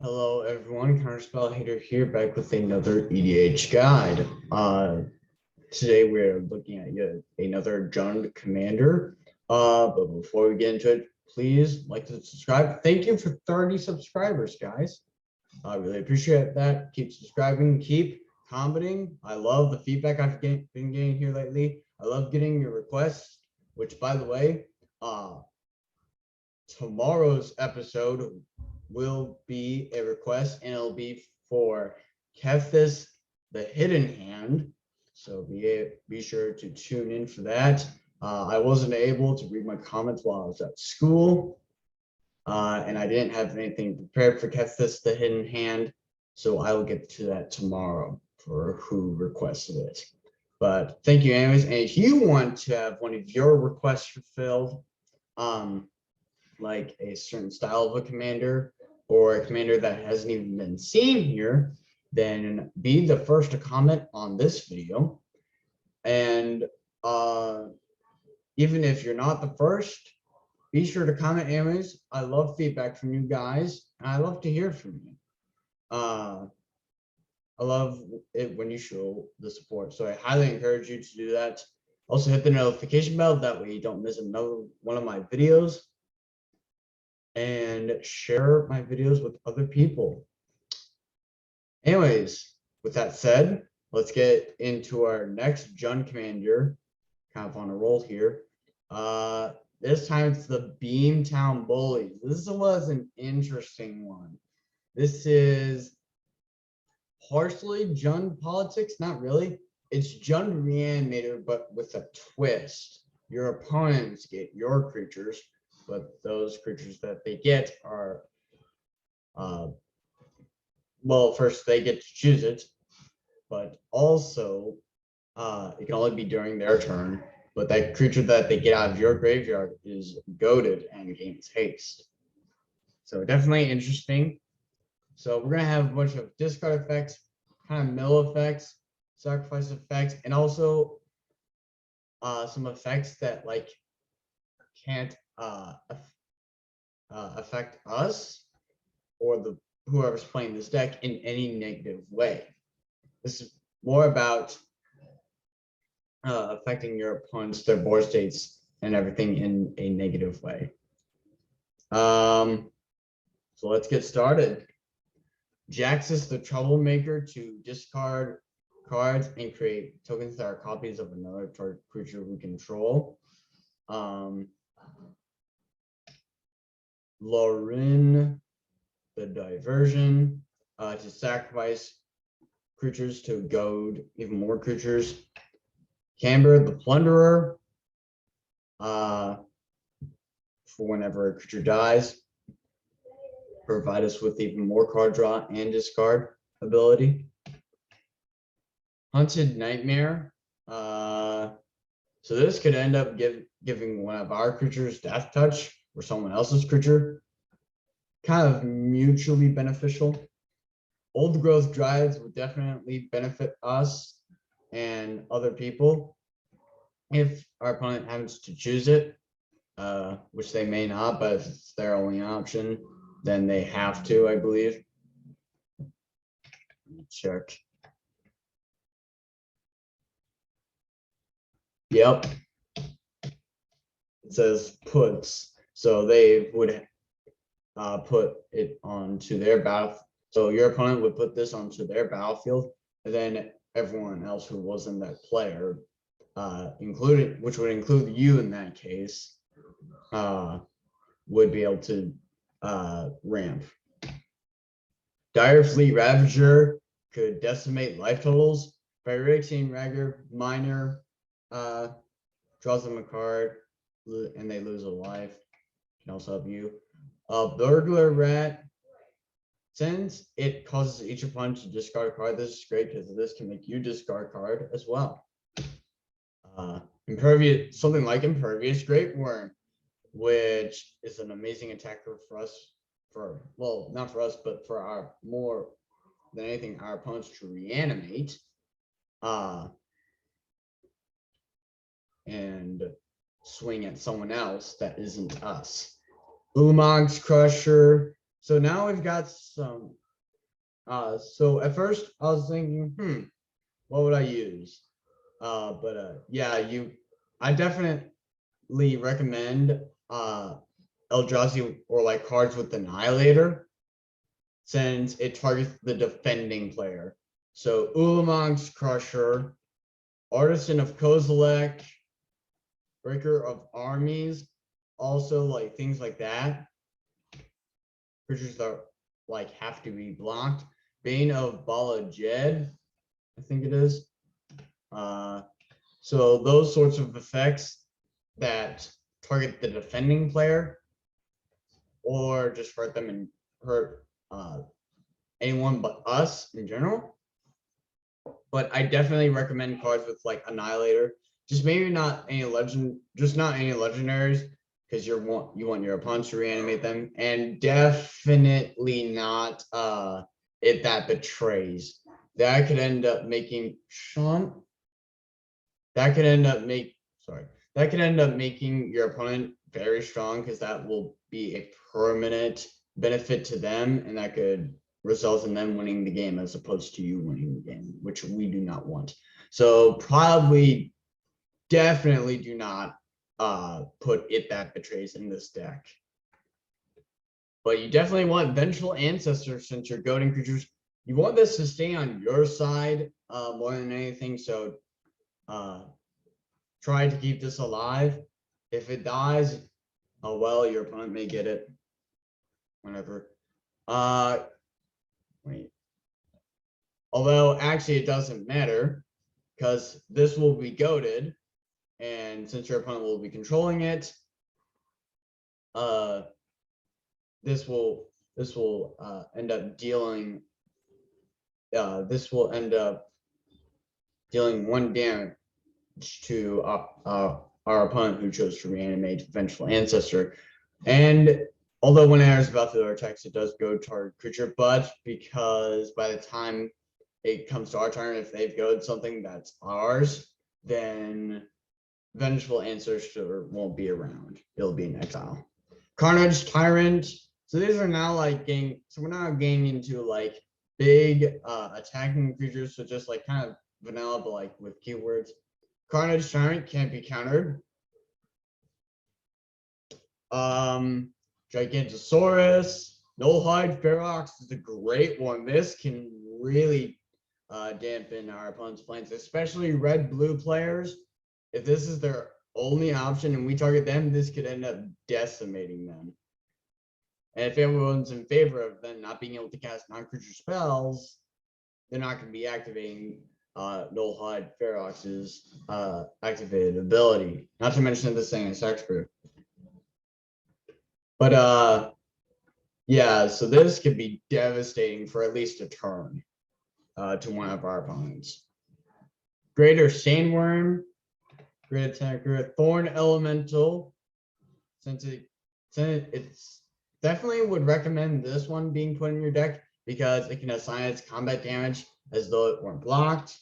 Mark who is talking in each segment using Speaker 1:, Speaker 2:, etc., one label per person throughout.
Speaker 1: Hello everyone, Counterspell Hater here, back with another EDH guide. Today we're looking at yet another Jund commander. But before we get into it, please like to subscribe. Thank you for 30 subscribers, guys. I really appreciate that. Keep subscribing, keep commenting. I love the feedback I've been getting here lately. I love getting your requests, which by the way, tomorrow's episode will be a request, and it'll be for Kethis, the Hidden Hand. So be sure to tune in for that. I wasn't able to read my comments while I was at school, and I didn't have anything prepared for Kethis, the Hidden Hand. So I will get to that tomorrow for who requested it. But thank you anyways. And if you want to have one of your requests fulfilled, like a certain style of a commander or a commander that hasn't even been seen here, then be the first to comment on this video. And even if you're not the first, be sure to comment anyways. I love feedback from you guys, and I love to hear from you. I love it when you show the support, so I highly encourage you to do that. Also hit the notification bell, that way you don't miss another one of my videos, and share my videos with other people. Anyways, with that said, let's get into our next Jund commander. Kind of on a roll here. This time it's the Beamtown Bullies. This was an interesting one. This is partially Jund politics, not really. It's Jund Reanimator, but with a twist. Your opponents get your creatures, but those creatures that they get are, well, first they get to choose it, but also it can only be during their turn. But that creature that they get out of your graveyard is goaded and gains haste. So definitely interesting. So we're gonna have a bunch of discard effects, kind of mill effects, sacrifice effects, and also some effects that like can't affect us or the whoever's playing this deck in any negative way. This is more about affecting your opponents, their board states, and everything in a negative way. So let's get started. Jaxus, the Troublemaker, to discard cards and create tokens that are copies of another target creature we control. Lauren, the Diversion, to sacrifice creatures to goad even more creatures. Camber, the Plunderer, for whenever a creature dies, provide us with even more card draw and discard ability. Hunted Nightmare, so this could end up giving one of our creatures Death Touch or someone else's creature, kind of mutually beneficial. Old Growth Dryads would definitely benefit us and other people if our opponent happens to choose it, which they may not, but if it's their only option, then they have to, I believe. Check. Yep. It says puts, so they would put it onto their battle. So your opponent would put this onto their battlefield, and then everyone else who wasn't that player, included, which would include you in that case, would be able to ramp. Dire Fleet Ravager could decimate life totals. Phyrexian Ragger Miner draws them a card and they lose a life. Can also help you. Burglar Rat, since it causes each opponent to discard a card, this is great because this can make you discard a card as well. Impervious, something like Impervious Great Worm, which is an amazing attacker for us, well, not for us, but for our, more than anything, our opponents to reanimate and swing at someone else that isn't us. Ulamog's Crusher, So now we've got some. So at first I was thinking, what would I use? Yeah, I definitely recommend Eldrazi or like cards with Annihilator, since it targets the defending player. So Ulamog's Crusher, Artisan of Kozilek, Breaker of Armies, also like things like that. Creatures that like have to be blocked. Bane of Bala Jed, I think it is. So those sorts of effects that target the defending player, or just hurt them and hurt anyone but us in general. But I definitely recommend cards with like Annihilator. Just maybe not any not any legendaries, because you want your opponents to reanimate them, and definitely not it that betrays. That could end up making Sean. That could end up making your opponent very strong, because that will be a permanent benefit to them, and that could result in them winning the game as opposed to you winning the game, which we do not want. So probably definitely do not put it that betrays in this deck. But you definitely want Vengeful Ancestor, since you're goading creatures. You want this to stay on your side more than anything. So try to keep this alive. If it dies, oh well, your opponent may get it whenever. Wait. Although actually it doesn't matter, because this will be goaded, and since your opponent will be controlling it, this will end up dealing one damage to our opponent who chose to reanimate Vengeful Ancestor. And although when it is about to attacks, it does go target creature, but because by the time it comes to our turn, if they've goaded something that's ours, then Vengeful Ancestor won't be around. It'll be in exile. Carnage Tyrant. So these are now like we're now getting into like big attacking creatures, so just like kind of vanilla, but like with keywords. Carnage Tyrant can't be countered. Gigantosaurus, Nullhide Ferox is a great one. This can really dampen our opponent's plans, especially red-blue players. If this is their only option and we target them, this could end up decimating them. And if everyone's in favor of them not being able to cast non-creature spells, they're not going to be activating Nullhide Ferox's activated ability. Not to mention this thing is hexproof. But yeah, so this could be devastating for at least a turn to one of our opponents. Greater Sandworm, great attacker, Thorn Elemental. Since it's definitely would recommend this one being put in your deck, because it can assign its combat damage as though it weren't blocked.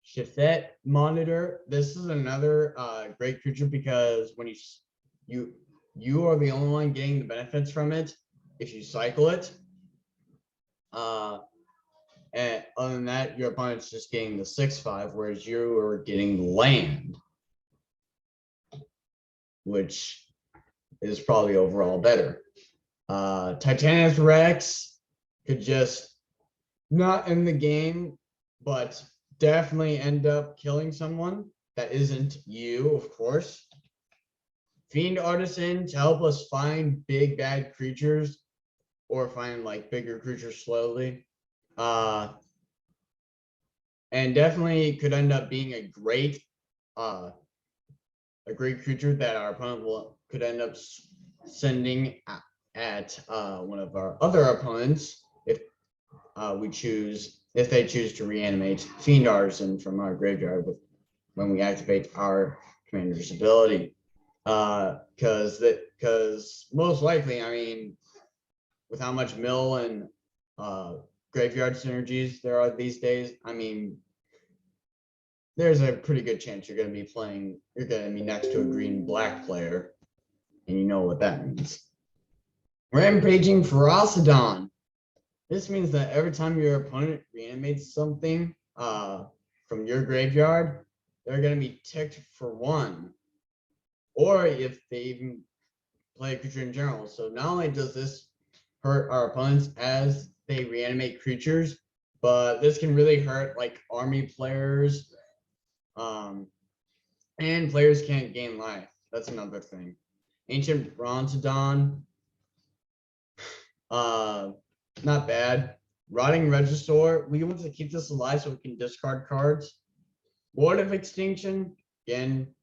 Speaker 1: Shifet Monitor. This is another great creature, because when you are the only one getting the benefits from it if you cycle it. And other than that, your opponent's just getting the 6/5, whereas you are getting land, which is probably overall better. Titanus Rex could just not end the game, but definitely end up killing someone that isn't you, of course. Fiend Artisan to help us find big bad creatures, or find like bigger creatures slowly. And definitely could end up being a great creature that our opponent could end up sending at one of our other opponents if they choose to reanimate Fiend Artisan from our graveyard when we activate our commander's ability. Because most likely, I mean, with how much mill and graveyard synergies there are these days, I mean, there's a pretty good chance you're going to be next to a green-black player, and you know what that means. Rampaging Ferocidon. This means that every time your opponent reanimates something from your graveyard, they're going to be ticked for 1. Or if they even play a creature in general. So not only does this hurt our opponents as they reanimate creatures, but this can really hurt like army players. And players can't gain life. That's another thing. Ancient Bronzodon. Not bad. Rotting Regisaur. We want to keep this alive so we can discard cards. Lord of Extinction. Again,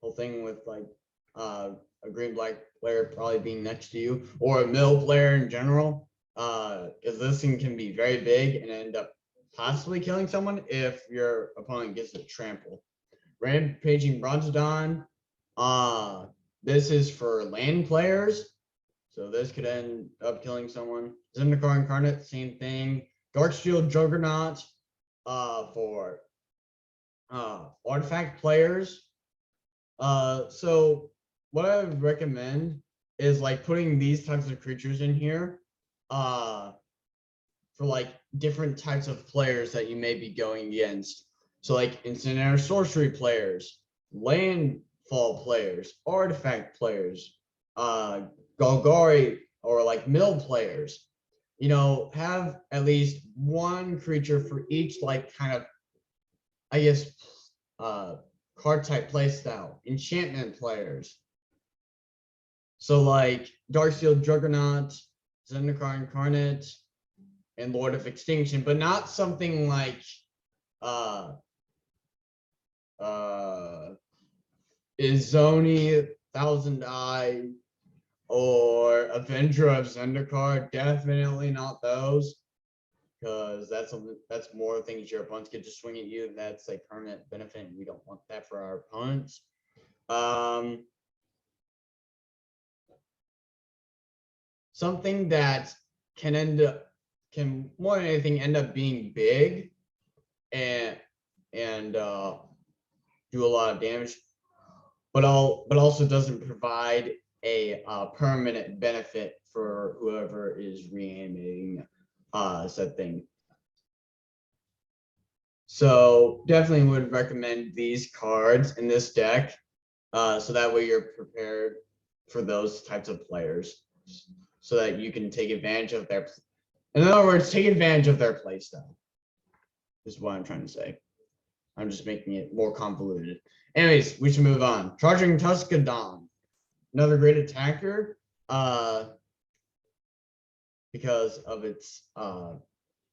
Speaker 1: whole thing with like a green-black player probably being next to you, or a middle player in general. Because this thing can be very big and end up possibly killing someone if your opponent gets a trample. Rampaging Bronzodon. This is for land players. So this could end up killing someone. Zendikar Incarnate, same thing. Darksteel Juggernaut for artifact players. So what I would recommend is like putting these types of creatures in here for like different types of players that you may be going against. So like Incinerator Sorcery players, Landfall players, Artifact players, Golgari or like mill players. You know, have at least one creature for each like kind of, I guess, card type playstyle. Enchantment players. So like Darksteel Juggernaut, Zendikar Incarnate, and Lord of Extinction, but not something like Izoni, Thousand Eye, or Avenger of Zendikar. Definitely not those, because that's more things your opponents get to swing at you. That's like permanent benefit, and we don't want that for our opponents. Something that can more than anything end up being big and do a lot of damage, but also doesn't provide a permanent benefit for whoever is reanimating said thing. So definitely would recommend these cards in this deck, so that way you're prepared for those types of players, so that you can take advantage of their, in other words, take advantage of their play style. Is what I'm trying to say. I'm just making it more convoluted. Anyways, we should move on. Charging Tuscadon, another great attacker, because of its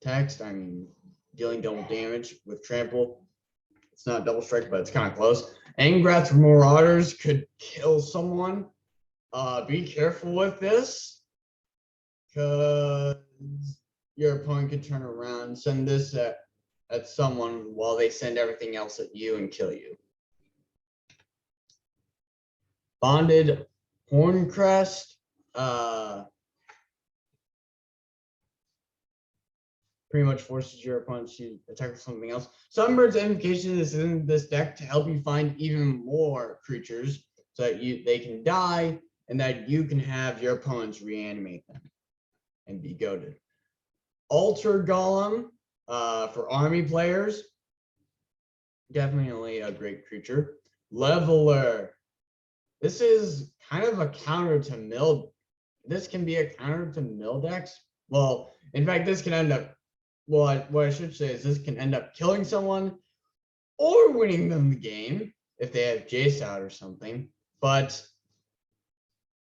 Speaker 1: text. I mean, dealing double damage with trample. It's not double strike, but it's kind of close. Angrath's Marauders could kill someone. Be careful with this, because your opponent could turn around and send this at someone while they send everything else at you and kill you. Bonded Horncrest. Pretty much forces your opponent to attack with something else. Sunbird's Invocation is in this deck to help you find even more creatures so that they can die and that you can have your opponents reanimate them and be goaded. Altar Golem for army players. Definitely a great creature. Leveler. This is kind of a counter to mill. This can be a counter to mill decks. Well, in fact, this can end up, well, what I should say is this can end up killing someone or winning them the game if they have Jace out or something. But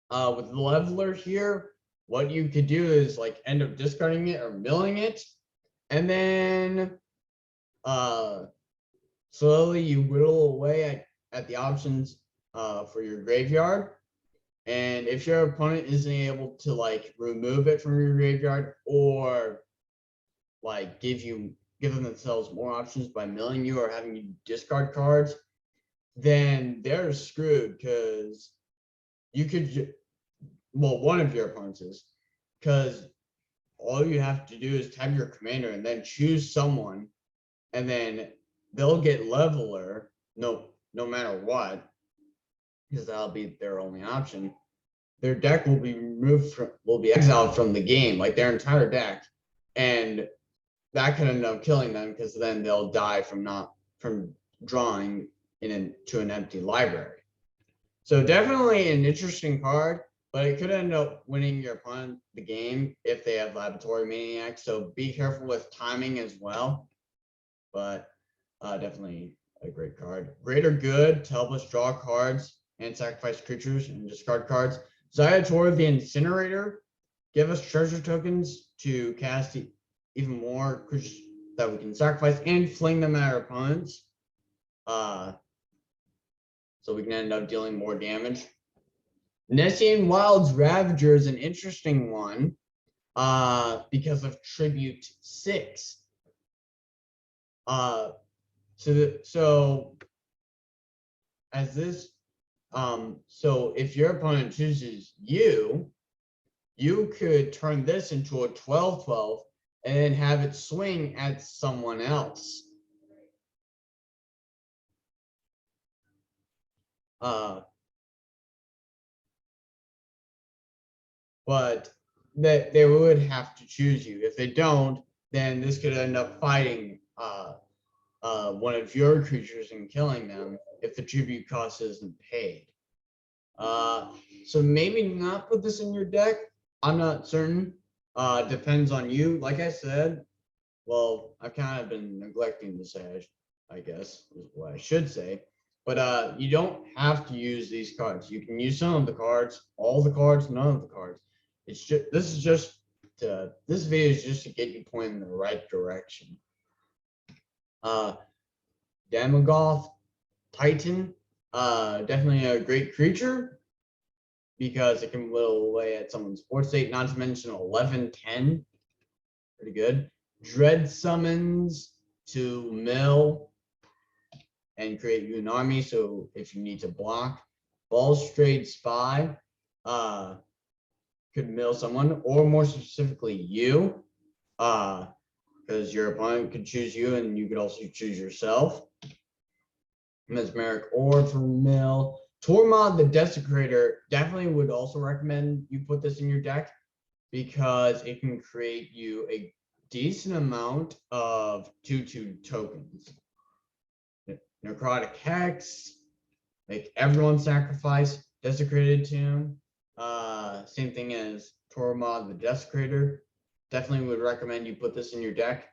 Speaker 1: with the Leveler here, what you could do is like end up discarding it or milling it, and then slowly you whittle away at the options for your graveyard. And if your opponent isn't able to like remove it from your graveyard or like give them themselves more options by milling you or having you discard cards, then they're screwed, because you could, well, one of your opponents is, because all you have to do is tap your commander and then choose someone, and then they'll get Leveler no matter what, because that'll be their only option. their deck will be exiled from the game, like their entire deck, and that could end up killing them because then they'll die from drawing to an empty library. So definitely an interesting card, but it could end up winning your opponent the game if they have Laboratory Maniac. So be careful with timing as well. But definitely a great card. Great or good to help us draw cards and sacrifice creatures and discard cards. Zyatour the Incinerator, give us treasure tokens to cast even more creatures that we can sacrifice and fling them at our opponents. So we can end up dealing more damage. Nessian Wild's Ravager is an interesting one because of Tribute 6. So if your opponent chooses you could turn this into a 12/12 and then have it swing at someone else. But that they would have to choose you. If they don't, then this could end up fighting one of your creatures and killing them if the tribute cost isn't paid. So maybe not put this in your deck. I'm not certain. Depends on you. Like I said, well, I've kind of been neglecting to say, I guess is what I should say. But you don't have to use these cards. You can use some of the cards, all the cards, none of the cards. It's just this video is just to get you pointing in the right direction. Damogoth Titan, definitely a great creature because it can whittle away at someone's board state, not to mention 11/10. Pretty good. Dread Summons to mill and create you an army, so if you need to block. Balstrade Spy could mill someone, or more specifically you, because your opponent could choose you and you could also choose yourself. Mesmeric Orb for mill. Tormod the Desecrator, definitely would also recommend you put this in your deck because it can create you a decent amount of 2/2 tokens. Necrotic Hex, make everyone sacrifice. Desecrated Tomb, same thing as Tormod the Desecrator. Definitely would recommend you put this in your deck.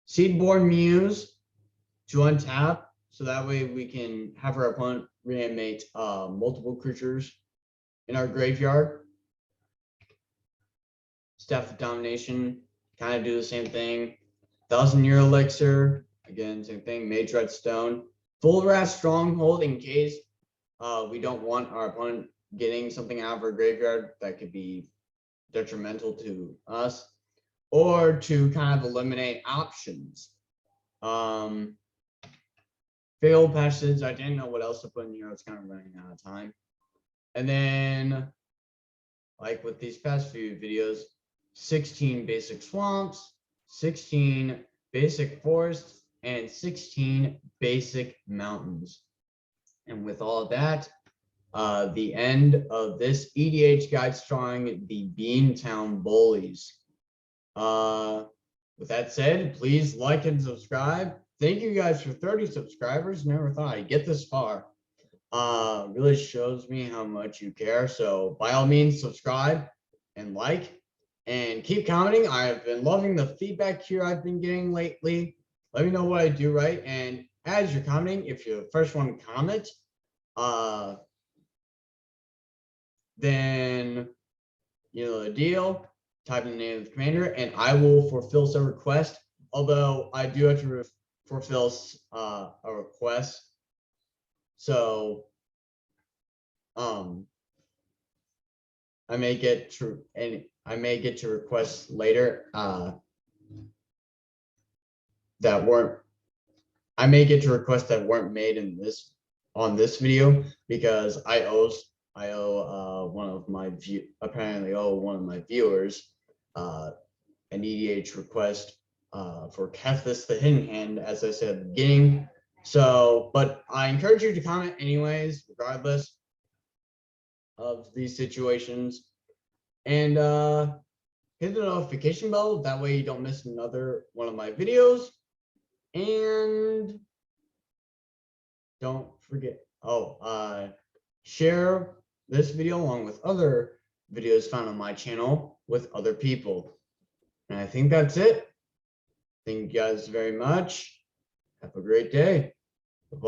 Speaker 1: Seedborn Muse to untap, so that way we can have our opponent reanimate multiple creatures in our graveyard. Staff of Domination, kind of do the same thing. 1,000-Year Elixir, again, same thing. Mage Redstone. Full Wrath Stronghold, in case we don't want our opponent getting something out of our graveyard that could be detrimental to us, or to kind of eliminate options. Failed Passage, I didn't know what else to put in here. I was kind of running out of time. And then, like with these past few videos, 16 basic swamps, 16 basic forests, and 16 basic mountains. And with all of that, the end of this EDH guide starring the Beamtown Bullies. With that said, please like and subscribe. Thank you guys for 30 subscribers. Never thought I'd get this far. Really shows me how much you care. So by all means, subscribe and like and keep commenting. I have been loving the feedback here I've been getting lately. Let me know what I do right. And as you're commenting, if you're the first one to comment, then you know the deal. Type in the name of the commander, and I will fulfill some request. Although I do have to fulfill a request, so I may get to requests later that weren't. I may get to requests that weren't made on this video because I owe one of my viewers an EDH request for Kethis the Hidden Hand, as I said at the beginning. So, but I encourage you to comment anyways, regardless. of these situations. And hit the notification bell. That way you don't miss another one of my videos. And don't forget, share this video along with other videos found on my channel with other people. And I think that's it. Thank you guys very much. Have a great day.